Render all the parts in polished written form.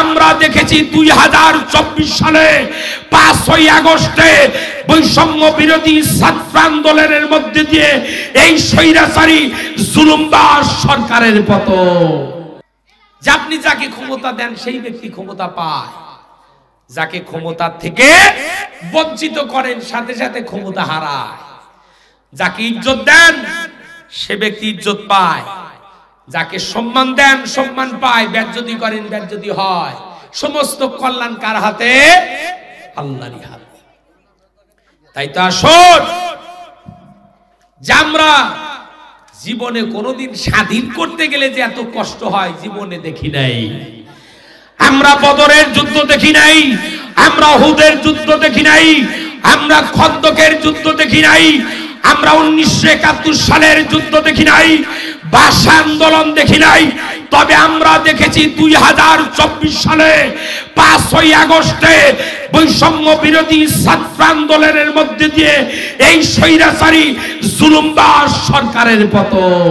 আমরা দেখেছি 2024 সালে 5ই আগস্টে বৈষম্য বিরোধী ছাত্র আন্দোলনের মধ্যে দিয়ে এই স্বৈরাচারী জুলুমবাজ সরকারের পতন। যে আপনি যাকে ক্ষমতা দেন সেই ব্যক্তি ক্ষমতা পায়, যাকে ক্ষমতা থেকে বঞ্চিত করেন সাথে সাথে ক্ষমতা হারায়। যাকে ইজ্জত দেন সে ব্যক্তি ইজ্জত পায়, যাকে সম্মান দেন সম্মান পায়, বেজ্জতি করেন বেজ্জতি হয়। সমস্ত কল্যাণ কার হাতে? আল্লাহরই হাতে। তাই তো আসুন, যে আমরা জীবনে কোনোদিন স্বাধীন করতে গেলে যে এত কষ্ট হয় জীবনে দেখি নাই। আমরা বদরের যুদ্ধ দেখি নাই, আমরা উহুদের যুদ্ধ দেখি নাই, আমরা খন্দকের যুদ্ধ দেখি নাই, আমরা 1971 সালের যুদ্ধ দেখি নাই, ভাষা আন্দোলন দেখি নাই। তবে আমরা দেখেছি 2024 সালে 5ই আগস্টে বৈষম্য বিরোধী ছাত্র আন্দোলনের মধ্যে দিয়ে এই স্বৈরাচারী জুলুমবাজ সরকারের পতন।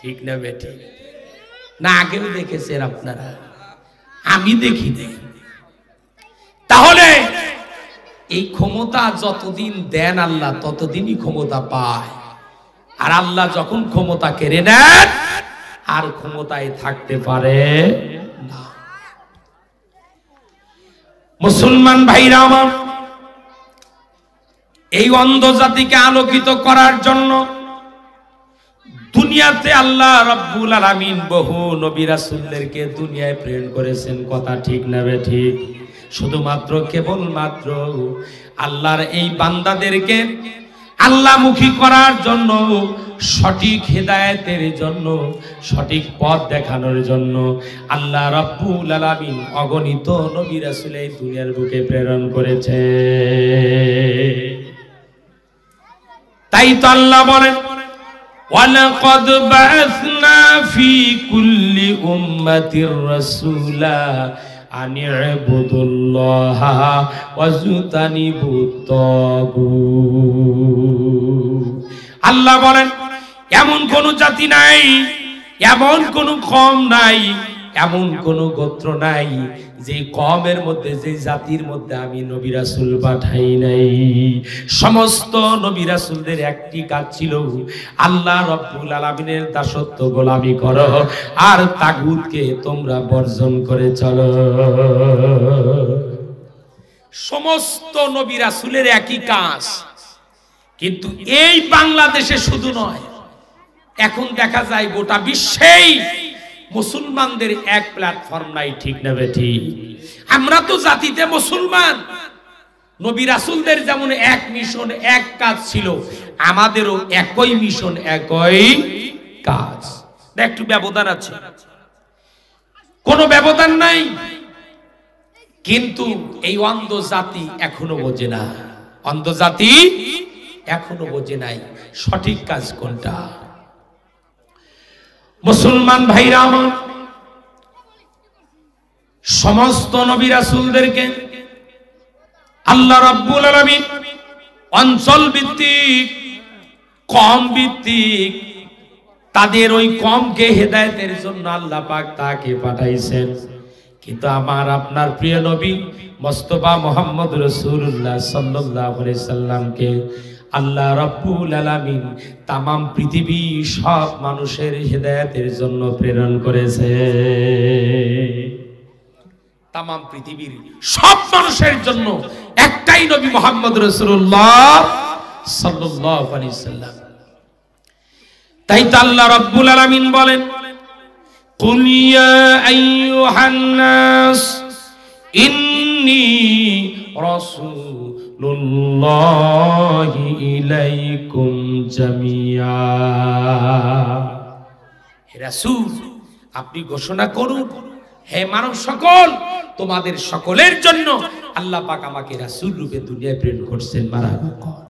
ঠিক না বেটি? না আগেও দেখেছেন আপনারা, আমি দেখি নাই। তাহলে এই ক্ষমতা যতদিন দেন আল্লাহ ততদিনই ক্ষমতা পায়, আর আল্লাহ যখন ক্ষমতা কেড়ে নেন আর ক্ষমতায় থাকতে পারে না। মুসলমান ভাইরা আমার, এই অন্ধ জাতিকে আলোকিত করার জন্য দুনিয়াতে আল্লাহ রাব্বুল আলামিন বহু নবী রাসূলদেরকে দুনিয়ায় প্রেরণ করেছেন। কথা ঠিক না ঠিক? শুধুমাত্র কেবলমাত্র আল্লাহর এই বান্দাদেরকে আল্লাহমুখী করার জন্য, সঠিক হেদায়েতের জন্য, সঠিক পথ দেখানোর জন্য আল্লাহ রাব্বুল আলামিন অগণিত নবী রাসূল এই দুনিয়ার বুকে প্রেরণ করেছে। তাই তো আল্লাহ বলেন, ওয়ালাকাদ বাআসনা ফি কুল্লি উম্মাতির রাসূলা আনি'বুদুল্লাহা ওয়াজতানিবুত তাগুত। আল্লাহ বলেন, এমন কোন জাতি নাই, এমন কোন কওম নাই, এমন কোন গোত্র নাই যে কওমের মধ্যে, যে জাতির মধ্যে আমি নবী রাসূল পাঠাই নাই। সমস্ত নবী রাসূলদের একটি কাজ ছিল, আল্লাহ রাব্বুল আলামিনের দাসত্ব গোলামি করো আর তাগুতকে তোমরা বর্জন করে চলো। সমস্ত নবী রাসূলের একই কাজ। কিন্তু এই বাংলাদেশে শুধু নয়, এখন দেখা যায় গোটা বিশ্বেই মুসলমানদের এক প্ল্যাটফর্ম নাই। ঠিক না বেঠি? আমরা তো জাতিতে মুসলমান, নবী রাসূলদের যেমন এক মিশন এক কাজ ছিল, আমাদেরও একই মিশন একই কাজ। একটু ব্যবধান আছে? কোনো ব্যবধান নাই। কিন্তু এই অন্ধ জাতি এখনো বোঝে না, অন্ধ জাতি এখনো বোঝে নাই সঠিক কাজ কোনটা। মুসলমান ভাইরা আমার, সমস্ত নবী রাসূলদেরকে আল্লাহ রাব্বুল আলামিন অঞ্চল ভিত্তিক, কওম ভিত্তিক, তাদের ওই কওমকে হেদায়েতের জন্য আল্লাহ পাক তাকে পাঠাইছেন। কিন্তু আমার আপনার প্রিয় নবী মুস্তাফা মুহাম্মদ রাসূলুল্লাহ সাল্লাল্লাহু আলাইহি সাল্লামকে আল্লাহ রাব্বুল আলামিন তামাম পৃথিবী সব মানুষের হেদায়েতের জন্য প্রেরণ করেছে। তামাম পৃথিবীর সব মানুষের জন্য একটাই নবী মুহাম্মদ রাসূলুল্লাহ সাল্লাল্লাহু আলাইহি সাল্লাম। তাই তো আল্লাহ রাব্বুল আলামিন বলেন, কুল ইয়া আইয়ুহান নাস ইন্নী রাসূলুল্লাহি ইলাইকুম জামিয়া। হে রাসূল, আপনি ঘোষণা করুন, হে মানব সকল, তোমাদের সকলের জন্য আল্লাহ পাক আমাকে রাসূল রূপে দুনিয়ায় প্রেরণ করছেন। মারহাবা।